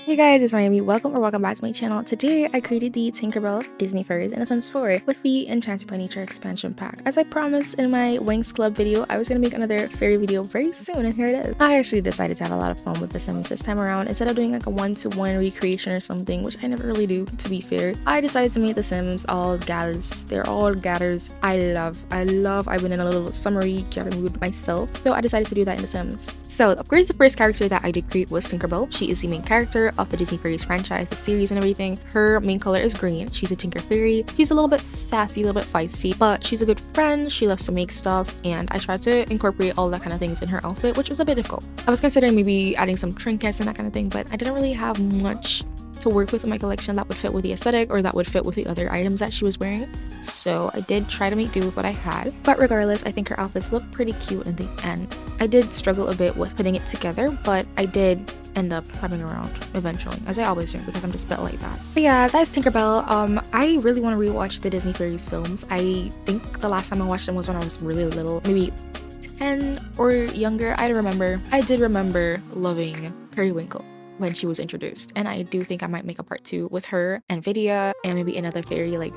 Hey guys, it's myaeomi. Welcome back to my channel. Today I created the Tinkerbell Disney Fairies in The Sims 4 with the Enchanted by Nature expansion pack. As I promised in my Wings Club video, I was gonna make another fairy video very soon, and here it is. I actually decided to have a lot of fun with The Sims this time around. Instead of doing like a one-to-one recreation or something, which I never really do, to be fair, I decided to make The Sims all gals. They're all gathers. I've been in a little summery gather mood myself, so I decided to do that in The Sims. So of course, the first character that I did create was Tinkerbell. She is the main character of the Disney Fairies franchise, the series and everything. Her main color is green. She's a Tinker Fairy. She's a little bit sassy, a little bit feisty, but she's a good friend. She loves to make stuff, and I tried to incorporate all that kind of things in her outfit, which was a bit difficult. I was considering maybe adding some trinkets and that kind of thing, but I didn't really have much to work with in my collection that would fit with the aesthetic or that would fit with the other items that she was wearing. So I did try to make do with what I had, but regardless, I think her outfits look pretty cute in the end. I did struggle a bit with putting it together, but I did end up having around eventually, as I always do, because I'm just built like that. But yeah, that's Tinkerbell. I really want to rewatch the Disney Fairies films. I think the last time I watched them was when I was really little, maybe 10 or younger. I did remember loving Periwinkle when she was introduced, and I do think I might make a part 2 with her and Vidya and maybe another fairy like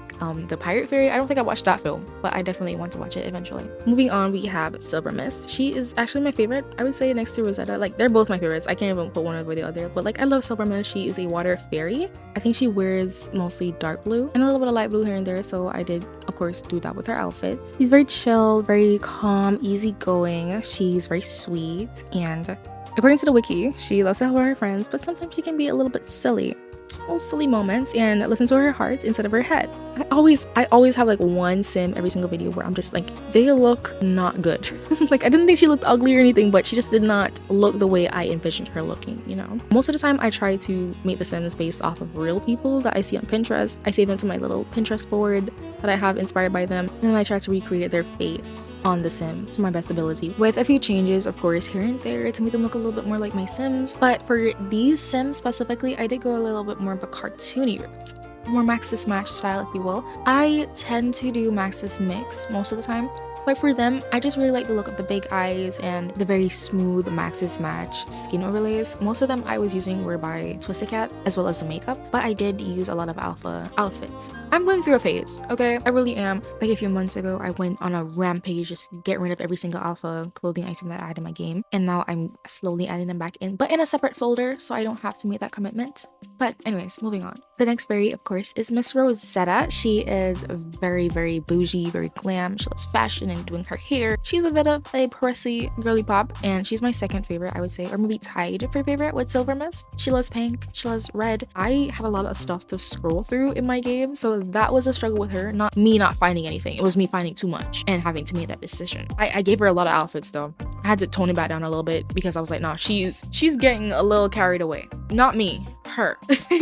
the pirate fairy. I don't think I watched that film, but I definitely want to watch it eventually. Moving on, we have Silver Mist. She is actually my favorite, I would say, next to Rosetta. Like, they're both my favorites. I can't even put one over the other, but like, I love Silver Mist. She is a water fairy. I think she wears mostly dark blue and a little bit of light blue here and there, so I did of course do that with her outfits. She's very chill, very calm, easygoing. She's very sweet, and according to the wiki, she loves to help her friends, but sometimes she can be a little bit silly. Little silly moments, and listen to her heart instead of her head. I always have like one sim every single video where I'm just like, they look not good. Like, I didn't think she looked ugly or anything, but she just did not look the way I envisioned her looking, you know? Most of the time I try to make the sims based off of real people that I see on Pinterest. I save them to my little Pinterest board that I have inspired by them, and then I try to recreate their face on the sim to my best ability, with a few changes of course here and there to make them look a little bit more like my sims. But for these sims specifically, I did go a little bit more of a cartoony route, more maxis match style, if you will. I tend to do maxis mix most of the time, but for them, I just really like the look of the big eyes and the very smooth maxis match skin overlays. Most of them I was using were by Twisted Cat, as well as the makeup, but I did use a lot of alpha outfits. I'm going through a phase, okay? I really am. Like, a few months ago, I went on a rampage just getting rid of every single alpha clothing item that I had in my game, and now I'm slowly adding them back in, but in a separate folder, so I don't have to make that commitment. But anyways, moving on. The next fairy, of course, is Miss Rosetta. She is very, very bougie, very glam. She loves fashion and doing her hair. She's a bit of a pressy girly pop, and she's my second favorite, I would say, or maybe tied for favorite with Silver Mist. She loves pink, she loves red. I have a lot of stuff to scroll through in my game, so that was a struggle with her. Not me not finding anything, it was me finding too much and having to make that decision. I gave her a lot of outfits though. I had to tone it back down a little bit because I was like, nah, she's getting a little carried away. Not me, her.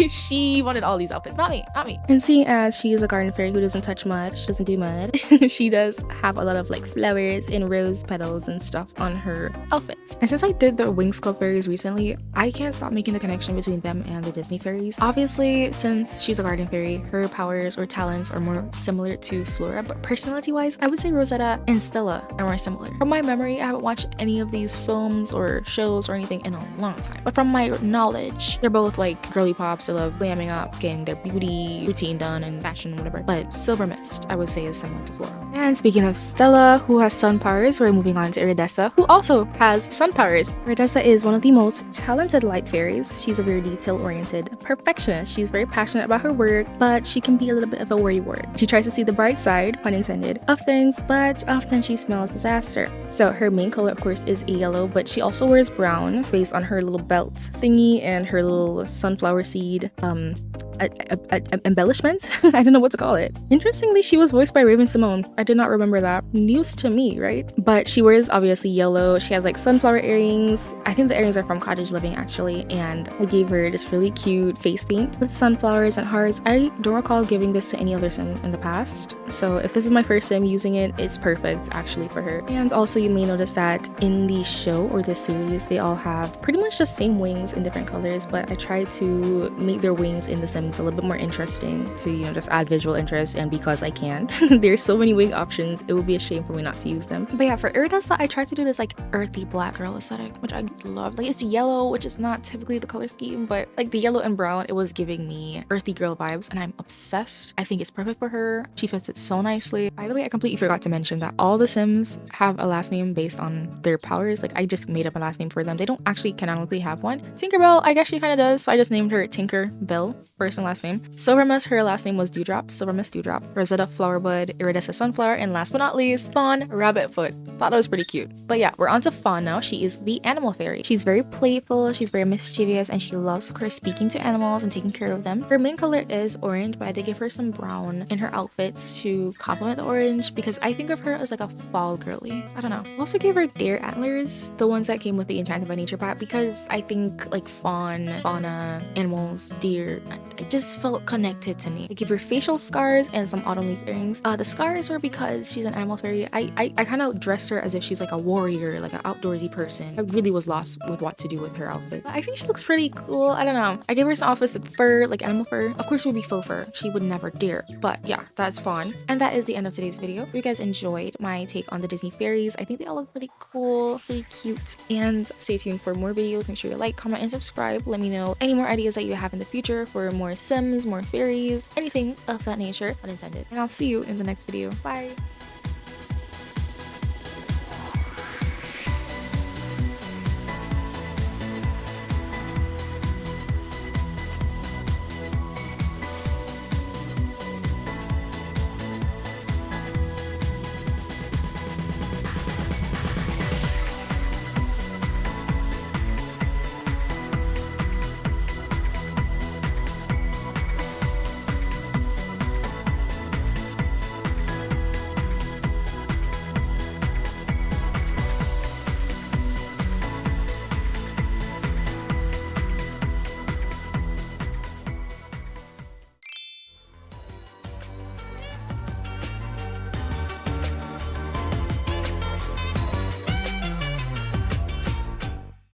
She wanted all these outfits, not me. And seeing as she is a garden fairy who doesn't touch mud, she doesn't do mud, she does have a lot of like flowers and rose petals and stuff on her outfits. And since I did the Wings Club fairies recently, I can't stop making the connection between them and the Disney fairies. Obviously, since she's a garden fairy, her powers or talents are more similar to Flora, but personality wise, I would say Rosetta and Stella are more similar. From my memory, I haven't watched any of these films or shows or anything in a long time, but from my knowledge, they're both like girly pops. They love glamming up, getting their beauty routine done and fashion, whatever. But Silver Mist, I would say, is similar to Flora. And speaking of Stella, who has sun powers, we're moving on to Iridessa, who also has sun powers. Iridessa is one of the most talented light fairies. She's a very detail-oriented perfectionist. She's very passionate about her work, but she can be a little bit of a worrywart. She tries to see the bright side, pun intended, of things, but often she smells disaster. So her main color, of course, is yellow, but she also wears brown based on her little belt thingy and her little sunflower seed embellishment. I don't know what to call it. Interestingly, she was voiced by Raven Simone. I did not remember that. News to me, right? But she wears obviously yellow. She has like sunflower earrings. I think the earrings are from Cottage Living actually, and I gave her this really cute face paint with sunflowers and hearts. I don't recall giving this to any other sim in the past, so if this is my first sim using it, it's perfect actually for her. And also, you may notice that in the show or the series, they all have pretty much the same wings in different colors, but I tried to make their wings in the sim seems a little bit more interesting to, you know, just add visual interest, and because I can. There's so many wing options, it would be a shame for me not to use them. But yeah, for iridessa, I tried to do this like earthy black girl aesthetic, which I love. Like, it's yellow, which is not typically the color scheme, but like the yellow and brown, it was giving me earthy girl vibes, and I'm obsessed. I think it's perfect for her. She fits it so nicely. By the way, I completely forgot to mention that all the Sims have a last name based on their powers. Like, I just made up a last name for them. They don't actually canonically have one. Tinkerbell, I guess she kind of does, so I just named her Tinkerbell, first and last name. Silvermus, her last name was Dewdrop, Silvermus Dewdrop. Rosetta, Flowerbud. Iridessa, Sunflower. And last but not least, Fawn, Rabbitfoot. Thought that was pretty cute. But yeah, we're on to Fawn now. She is the animal fairy. She's very playful, she's very mischievous, and she loves, of course, speaking to animals and taking care of them. Her main color is orange, but I did give her some brown in her outfits to complement the orange because I think of her as like a fall girly. I don't know. I also gave her deer antlers, the ones that came with the Enchanted by Nature pack, because I think like fawn, fauna, animals, deer, I just felt connected to me. I gave her facial scars and some autumn leaf earrings. The scars were because she's an animal fairy. I kind of dressed her as if she's like a warrior, like an outdoorsy person. I really was lost with what to do with her outfit. But I think she looks pretty cool. I don't know. I gave her some outfits with fur, like animal fur. Of course it would be faux fur. She would never dare. But yeah, that's fun. And that is the end of today's video. If you guys enjoyed my take on the Disney fairies, I think they all look pretty cool, pretty cute. And stay tuned for more videos. Make sure you like, comment, and subscribe. Let me know any more ideas that you have in the future for more Sims, more fairies, anything of that nature, unintended. And I'll see you in the next video. Bye!